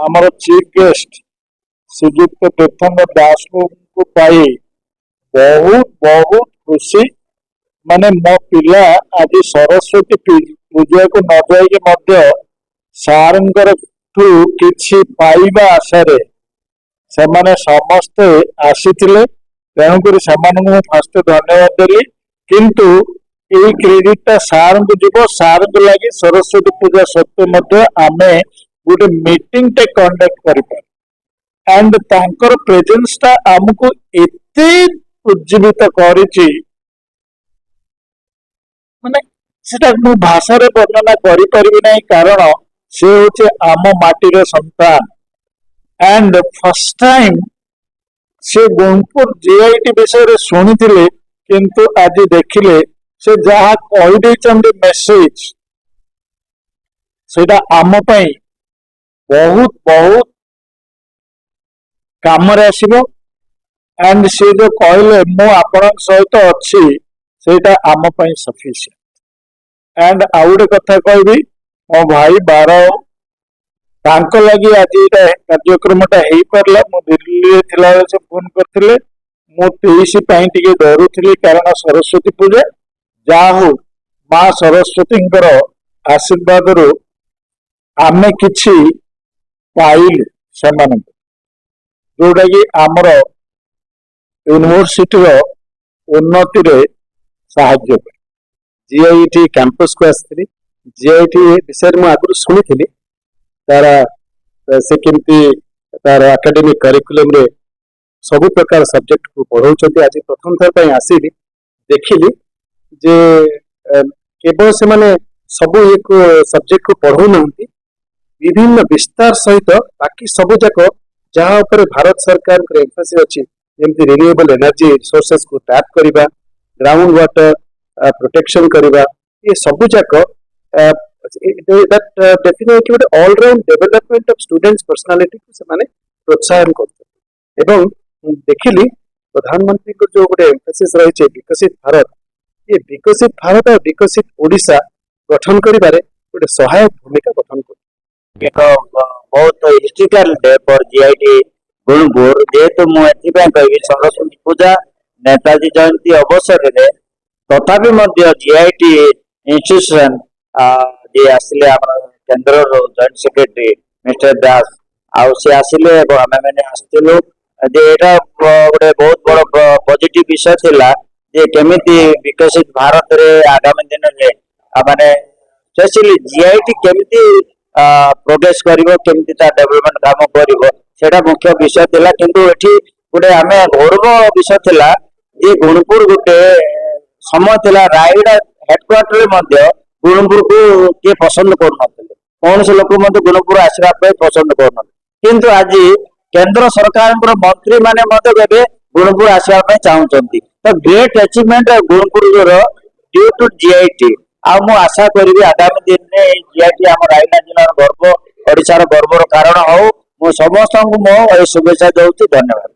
आमर chief guest श्रीजुक्त तीर्थंकर दास को पाई बहुत बहुत खुशी माने मो पिला आज सरस्वती पूजा को न जाइके सारंकर ठू किछि पाइबा आशारे सेमाने समस्ते आसीथिले तेणुकर से फास्ट धन्यवाद देली किंतु यही क्रेडिटा सार को जीव सार को लगी सरस्वती पूजा सत्वे आमे गोटे मीटिंग टे कंडक्ट कर एंड तांकर प्रेजेंस टा हमको एते उज्जीवित करिछि माने सेटा मु भाषा रे वर्णना करि परिबि नै कारण से होचे आम माटीर संतान एंड फर्स्ट टाइम से गुणपुर जीआईटी विषय शुणी किंतु आज देखिले से जहा कही मेसेज सेटा आम पई बहुत बहुत काम आसीबो एंड से जो कहले मु आपण सहित अच्छी सेटा आम पई सफिशिएंट एंड आउ गोटे कथा कहबी मो भाई बारह तांको लगी आज कार्यक्रमटा हो पारा मु दिल्ली थिला से फोन करथिले मु 23 पई टिके डरुथिली कारण सरस्वती पूजा जा हो माँ सरस्वती आशीर्वाद रू आमे किछि पाइल से जोटा कि आमर यूनिवर्सिटी उन्नति रे साहाय्य जीआईटी कैंपस को आसती जीआईटी विषय में आगुरी शुणी तार से केमती तार एकेडमिक करिकुलम रे सब प्रकार सब्जेक्ट को पढ़ाऊँ आज प्रथम थर पर आसिली देखिली जे केवल से माने सब एक सब्जेक्ट को पढ़ाऊ ना विभिन्न विस्तार सहित बाकी सब जाक जहाँ ऊपर भारत सरकार एम्फेसिस अच्छी जमी रिन्यूएबल एनर्जी रिसोर्सेस को टैप करवा ग्राउंड वाटर प्रोटेक्शन करवा ये सब जाक डेफिनेटली गोटे all round development of students personality को से प्रोत्साहन कर देखिली प्रधानमंत्री को जो गोटे एम्फेसिस रही विकसित भारत ये विकसित भारत और विकसित ओडिशा गठन करिबारे गोटे सहायक भूमिका गठन कर बहुत historical day for GIT Gunupur जेहेतु मुझे कहि सरस्वती पूजा नेताजी जयंती अवसर में तथापि जीआईटी इंस्टीट्यूशन जे आसिले केंद्र जॉइंट सेक्रेटरी मिस्टर दास आउ से आसिले आम मैंने आसलु एटा गोटे बहुत बड़ पॉजिटिव विषय थिला जे केमिति विकसित भारत रे आगामी दिन में माने स्पेशली जीआईटी केमिति प्रोग्रेस करिवो केमिति ता डेवलपमेंट काम करिवो सेटा मुख्य विषय थिला किंतु एठी गोटे आमे गौरव विषय थिला जे गुणपुर गोटे समय थिला रायगड़ा हेडक्वार्टर रे मध्य गुणपुर को के पसंद करनथिले कौन से लोक मध्य गुणपुर आसरा पे पसंद करनथिले किंतु आज केंद्र सरकार मंत्री माने मध्य गुणपुर आसवा पे चाहउचंती तो great achievement Gunupur due to GIT आशा करी आगामी दिन में जीआईटी आम रायगड़ा जिलार गर्व ओडिशार गर्वर कारण हो मु समस्त को मो शुभेच्छा दूसरी धन्यवाद।